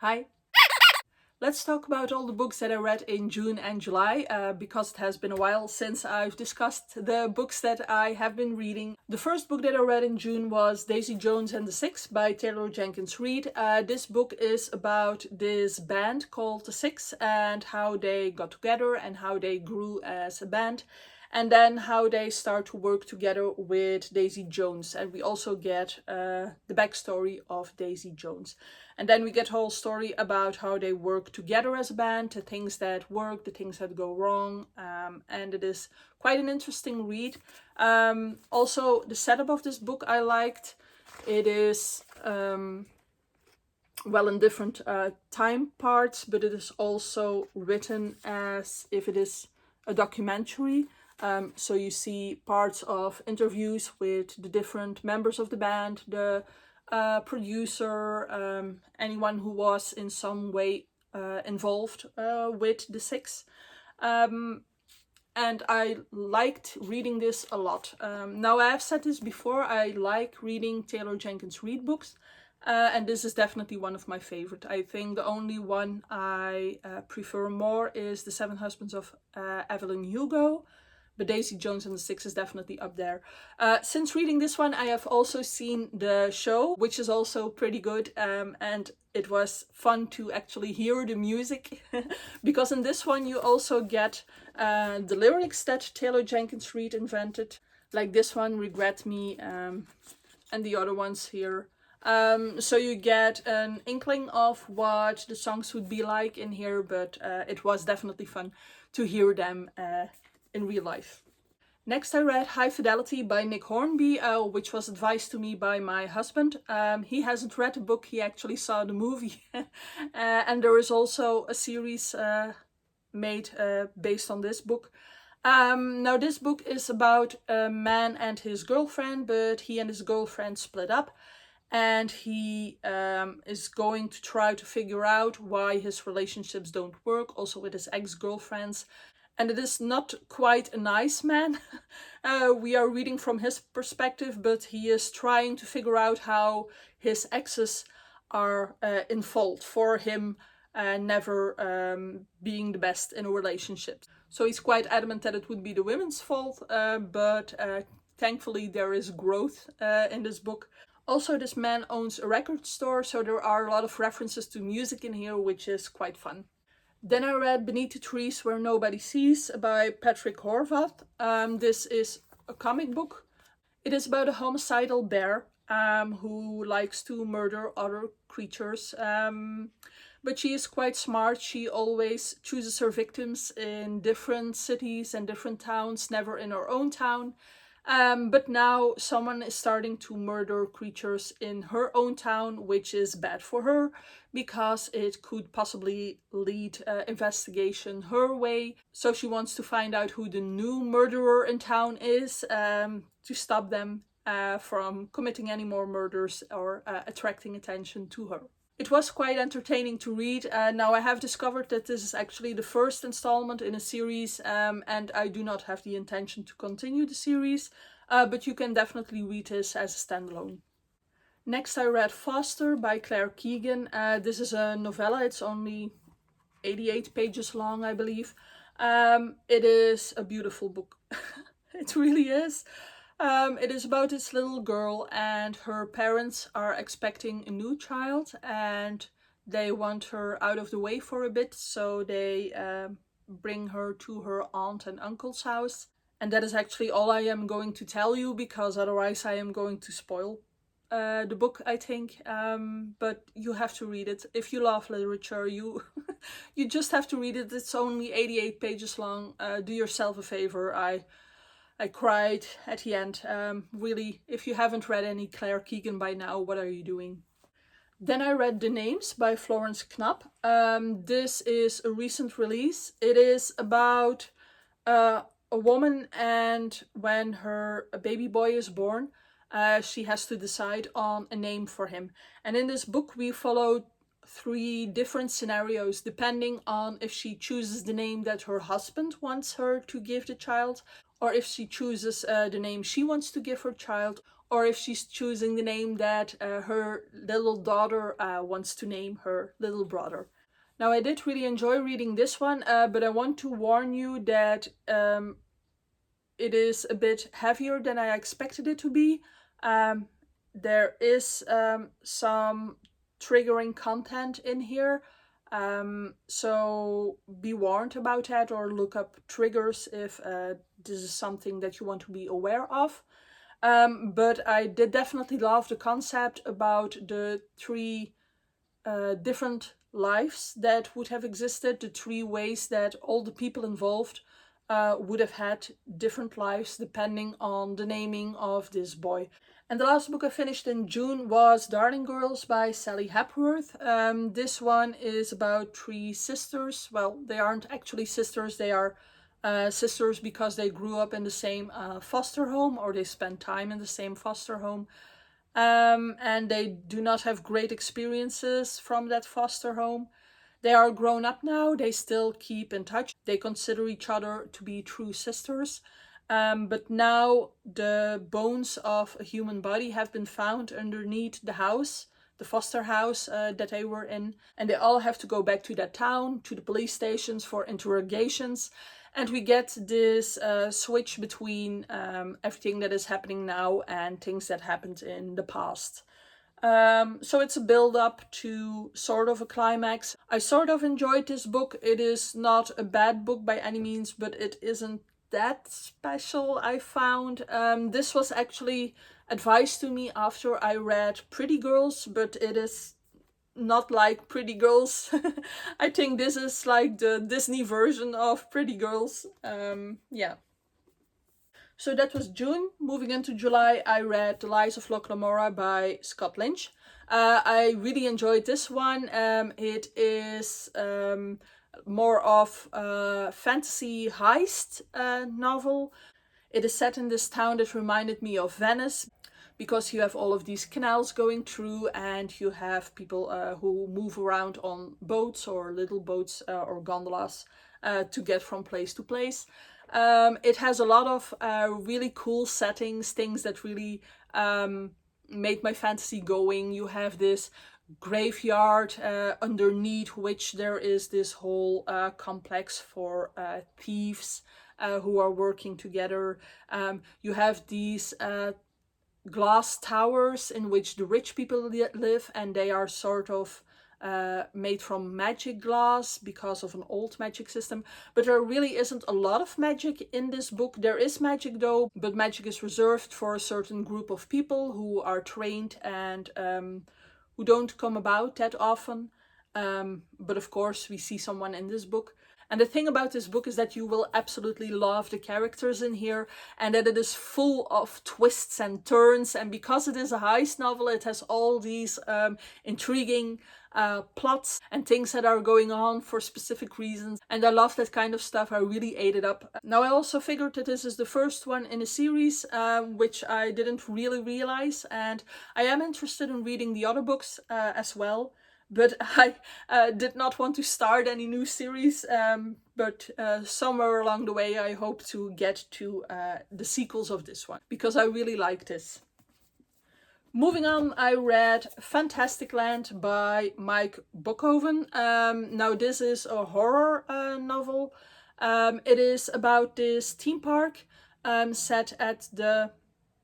Hi. Let's talk about all the books that I read in June and July, because it has been a while since I've discussed the books that I have been reading. The first book that I read in June was Daisy Jones and the Six by Taylor Jenkins Reid. This book is about this band called the Six and how they got together and how they grew as a band. And then how they start to work together with Daisy Jones. And we also get the backstory of Daisy Jones. And then we get a whole story about how they work together as a band, the things that work, the things that go wrong. And it is quite an interesting read. Also, the setup of this book I liked. It is well in different time parts, but it is also written as if it is a documentary. So you see parts of interviews with the different members of the band, the producer, anyone who was in some way involved with the Six. And I liked reading this a lot. Now, I have said this before, I like reading Taylor Jenkins Reid books. And this is definitely one of my favorite. I think the only one I prefer more is The Seven Husbands of Evelyn Hugo. But Daisy Jones and the Six is definitely up there. Since reading this one, I have also seen the show, which is also pretty good. And it was fun to actually hear the music. Because in this one, you also get the lyrics that Taylor Jenkins Reid invented. Like this one, Regret Me, and the other ones here. So you get an inkling of what the songs would be like in here, but it was definitely fun to hear them in real life. Next, I read High Fidelity by Nick Hornby, which was advised to me by my husband. He hasn't read the book, he actually saw the movie. And there is also a series made based on this book. Now, this book is about a man and his girlfriend, but he and his girlfriend split up. And he is going to try to figure out why his relationships don't work, also with his ex-girlfriends. And it is not quite a nice man. We are reading from his perspective, but he is trying to figure out how his exes are in fault for him never being the best in a relationship. So he's quite adamant that it would be the women's fault, but thankfully there is growth in this book. Also, this man owns a record store, so there are a lot of references to music in here, which is quite fun. Then I read Beneath the Trees Where Nobody Sees by Patrick Horvath. This is a comic book. It is about a homicidal bear who likes to murder other creatures. But she is quite smart. She always chooses her victims in different cities and different towns, never in her own town. But now someone is starting to murder creatures in her own town, which is bad for her because it could possibly lead investigation her way. So she wants to find out who the new murderer in town is to stop them from committing any more murders or attracting attention to her. It was quite entertaining to read. Now I have discovered that this is actually the first installment in a series, and I do not have the intention to continue the series, but you can definitely read this as a standalone. Next, I read Faster by Claire Keegan. This is a novella. It's only 88 pages long, I believe. It is a beautiful book. It really is. It is about this little girl and her parents are expecting a new child and they want her out of the way for a bit, so they bring her to her aunt and uncle's house. And that is actually all I am going to tell you, because otherwise I am going to spoil the book, I think. But you have to read it. If you love literature, you you just have to read it. It's only 88 pages long. Do yourself a favor. I cried at the end. Really, if you haven't read any Claire Keegan by now, what are you doing? Then I read The Names by Florence Knapp. This is a recent release. It is about a woman, and when her baby boy is born, she has to decide on a name for him. And in this book we follow 3 different scenarios depending on if she chooses the name that her husband wants her to give the child, or if she chooses the name she wants to give her child, or if she's choosing the name that her little daughter wants to name her little brother. Now, I did really enjoy reading this one, but I want to warn you that it is a bit heavier than I expected it to be. There is some triggering content in here, so be warned about that, or look up triggers if this is something that you want to be aware of. But I did definitely love the concept about the three different lives that would have existed, the three ways that all the people involved would have had different lives depending on the naming of this boy. And the last book I finished in June was Darling Girls by Sally Hepworth. This one is about three sisters. Well, they aren't actually sisters, they are sisters because they grew up in the same foster home, or they spent time in the same foster home. And they do not have great experiences from that foster home. They are grown up now, they still keep in touch. They consider each other to be true sisters. But now the bones of a human body have been found underneath the house, the foster house that they were in. And they all have to go back to that town, to the police stations for interrogations. And we get this switch between everything that is happening now and things that happened in the past. So it's a build-up to sort of a climax. I sort of enjoyed this book. It is not a bad book by any means, but it isn't that special, I found. This was actually advised to me after I read Pretty Girls, but it is not like Pretty Girls. I think this is like the Disney version of Pretty Girls. Yeah. So that was June. Moving into July, I read The Lies of Locke Lamora by Scott Lynch. I really enjoyed this one. It is more of a fantasy heist novel. It is set in this town that reminded me of Venice, because you have all of these canals going through, and you have people who move around on boats or little boats or gondolas to get from place to place. It has a lot of really cool settings, things that really made my fantasy going. You have this graveyard underneath which there is this whole complex for thieves who are working together. You have these glass towers in which the rich people live, and they are sort of made from magic glass because of an old magic system. But there really isn't a lot of magic in this book. There is magic though, but magic is reserved for a certain group of people who are trained and who don't come about that often. But of course we see someone in this book. And the thing about this book is that you will absolutely love the characters in here, and that it is full of twists and turns. And because it is a heist novel, it has all these intriguing plots and things that are going on for specific reasons. And I love that kind of stuff. I really ate it up. Now, I also figured that this is the first one in a series, which I didn't really realize. And I am interested in reading the other books as well. But I did not want to start any new series, but somewhere along the way I hope to get to the sequels of this one, because I really like this. Moving on, I read Fantastic Land by Mike Bookhoven. Now this is a horror novel. It is about this theme park set at the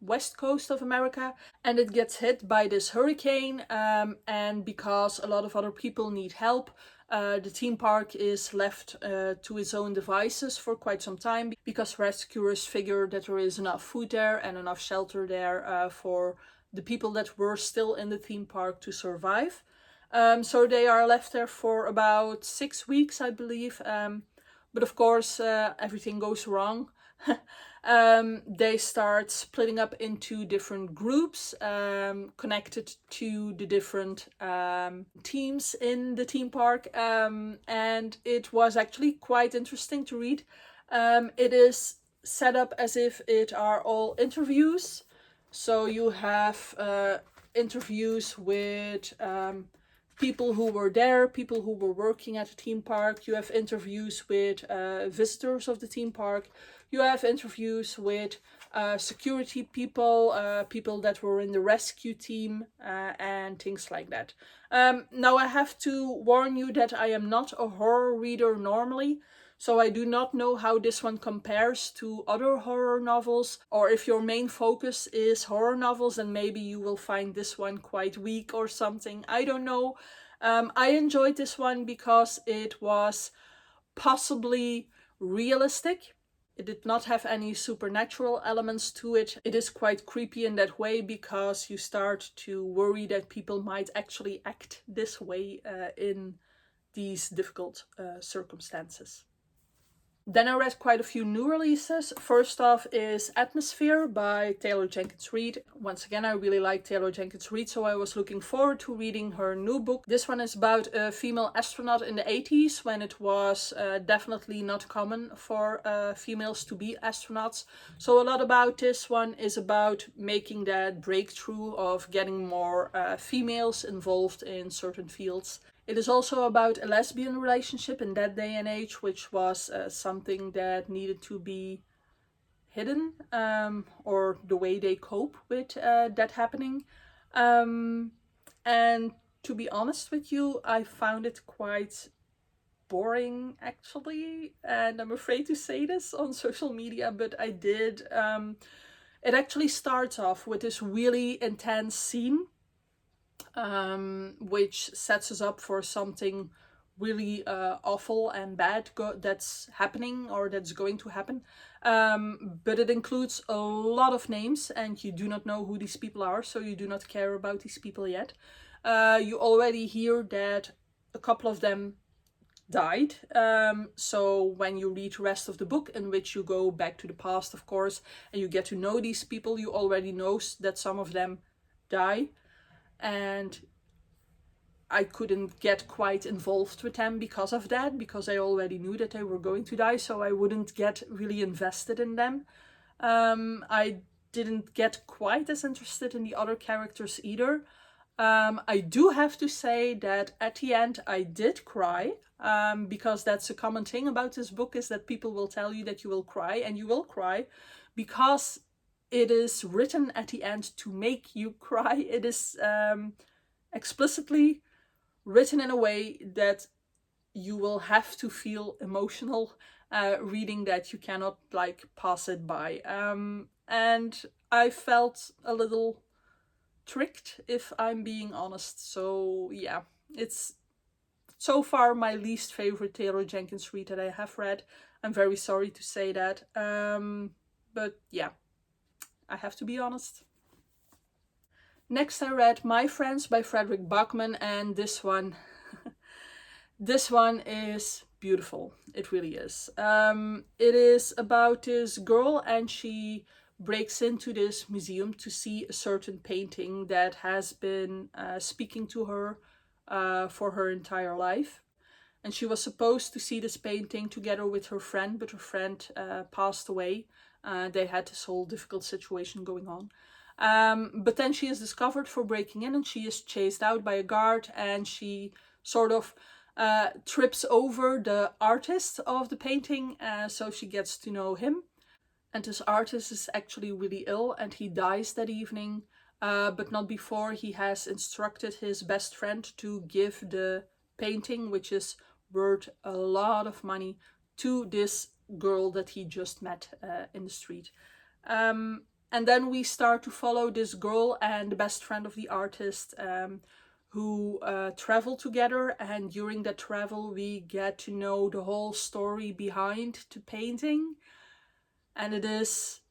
west coast of America, and it gets hit by this hurricane, and because a lot of other people need help, the theme park is left to its own devices for quite some time, because rescuers figure that there is enough food there and enough shelter there for the people that were still in the theme park to survive. So they are left there for about 6 weeks, I believe, but of course everything goes wrong. They start splitting up into different groups connected to the different teams in the theme park, and it was actually quite interesting to read. It is set up as if it are all interviews, so you have interviews with people who were there, people who were working at the theme park. You have interviews with visitors of the theme park. You have interviews with security people, people that were in the rescue team, and things like that. Now I have to warn you that I am not a horror reader normally, so I do not know how this one compares to other horror novels, or if your main focus is horror novels, then maybe you will find this one quite weak or something. I don't know. I enjoyed this one because it was possibly realistic. It did not have any supernatural elements to it. It is quite creepy in that way because you start to worry that people might actually act this way in these difficult circumstances. Then I read quite a few new releases. First off is Atmosphere by Taylor Jenkins Reid. Once again, I really like Taylor Jenkins Reid, so I was looking forward to reading her new book. This one is about a female astronaut in the 80s, when it was definitely not common for females to be astronauts. So a lot about this one is about making that breakthrough of getting more females involved in certain fields. It is also about a lesbian relationship in that day and age, which was something that needed to be hidden, or the way they cope with that happening. And to be honest with you, I found it quite boring, actually. And I'm afraid to say this on social media, but I did. It actually starts off with this really intense scene, which sets us up for something really awful and bad that's happening, or that's going to happen. But it includes a lot of names, and you do not know who these people are, so you do not care about these people yet. You already hear that a couple of them died. So when you read the rest of the book, in which you go back to the past, of course, and you get to know these people, you already know that some of them die. And I couldn't get quite involved with them because of that, because I already knew that they were going to die, so I wouldn't get really invested in them. I didn't get quite as interested in the other characters either. I do have to say that at the end I did cry, because that's a common thing about this book, is that people will tell you that you will cry, and you will cry, because it is written at the end to make you cry. It is explicitly written in a way that you will have to feel emotional reading that. You cannot pass it by. And I felt a little tricked, if I'm being honest. So yeah, it's so far my least favorite Taylor Jenkins Reid that I have read. I'm very sorry to say that. But yeah, I have to be honest. Next I read My Friends by Fredrik Backman, and this one is beautiful. It really is. It is about this girl, and she breaks into this museum to see a certain painting that has been speaking to her for her entire life. And she was supposed to see this painting together with her friend, but her friend passed away. They had this whole difficult situation going on. But then she is discovered for breaking in, and she is chased out by a guard, and she sort of trips over the artist of the painting, so she gets to know him. And this artist is actually really ill, and he dies that evening, but not before he has instructed his best friend to give the painting, which is worth a lot of money, to this girl that he just met in the street. And then we start to follow this girl and the best friend of the artist, who travel together, and during that travel we get to know the whole story behind the painting. And it is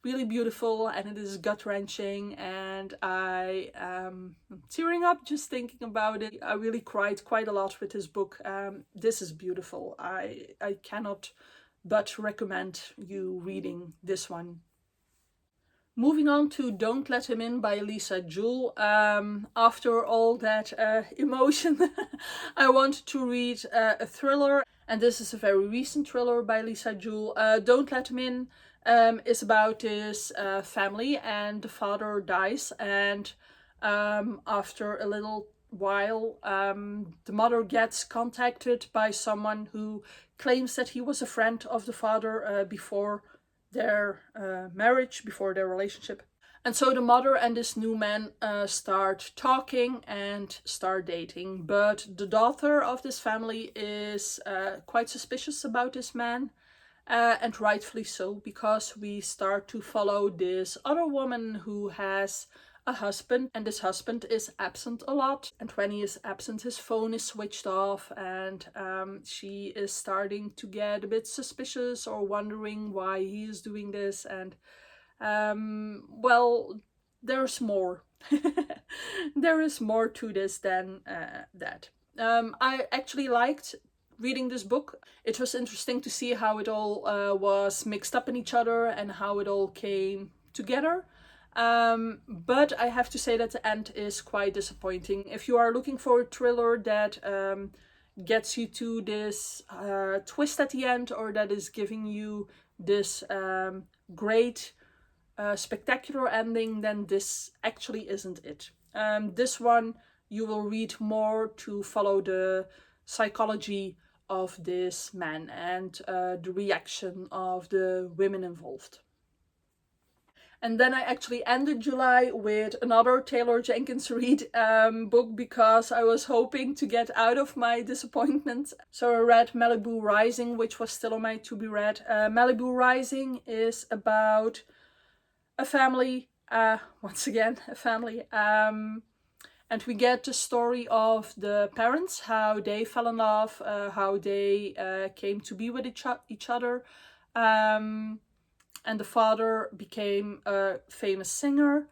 really beautiful, and it is gut-wrenching, and I am tearing up just thinking about it. I really cried quite a lot with this book. This is beautiful. I cannot but recommend you reading this one. Moving on to Don't Let Him In by Lisa Jewell. After all that emotion, I wanted to read a thriller, and this is a very recent thriller by Lisa Jewell. Don't Let Him In is about this family, and the father dies, and after a little while the mother gets contacted by someone who claims that he was a friend of the father before their marriage, before their relationship. And so the mother and this new man start talking and start dating. But the daughter of this family is quite suspicious about this man. And rightfully so, because we start to follow this other woman who has a husband, and this husband is absent a lot. And when he is absent, his phone is switched off, and she is starting to get a bit suspicious or wondering why he is doing this. And well, there's more. There is more to this than that. I actually liked reading this book. It was interesting to see how it all was mixed up in each other and how it all came together. But I have to say that the end is quite disappointing. If you are looking for a thriller that gets you to this twist at the end, or that is giving you this great spectacular ending, then this actually isn't it. This one you will read more to follow the psychology of this man and the reaction of the women involved. And then I actually ended July with another Taylor Jenkins Reid book, because I was hoping to get out of my disappointment. So I read Malibu Rising, which was still on my to be read. Malibu Rising is about a family, once again, a family. And we get the story of the parents, how they fell in love, how they came to be with each other. And the father became a famous singer.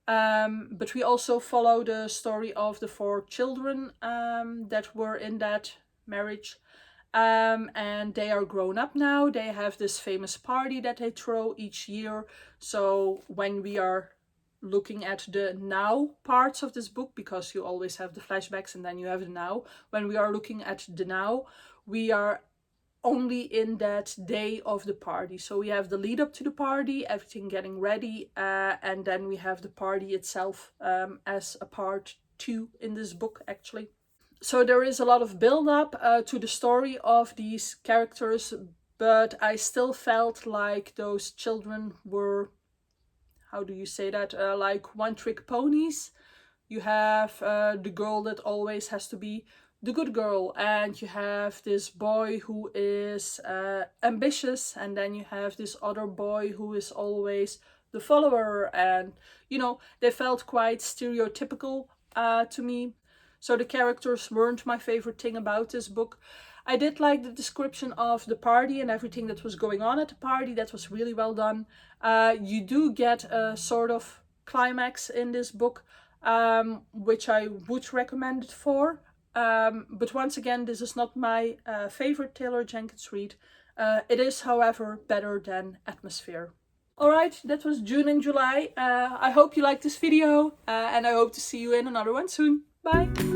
But we also follow the story of the 4 children that were in that marriage. And they are grown up now. They have this famous party that they throw each year. So when we are looking at the now parts of this book, because you always have the flashbacks and then you have the now, when we are looking at the now, we are only in that day of the party. So we have the lead up to the party, everything getting ready, and then we have the party itself as a part 2 in this book actually. So there is a lot of build up to the story of these characters, but I still felt like those children were, how do you say that, like one-trick ponies. You have the girl that always has to be the good girl, and you have this boy who is ambitious, and then you have this other boy who is always the follower, and you know, they felt quite stereotypical to me. So the characters weren't my favorite thing about this book. I did like the description of the party and everything that was going on at the party. That was really well done. You do get a sort of climax in this book, which I would recommend it for. But once again, this is not my favorite Taylor Jenkins Reid. It is, however, better than Atmosphere. Alright, that was June and July. I hope you liked this video, and I hope to see you in another one soon. Bye!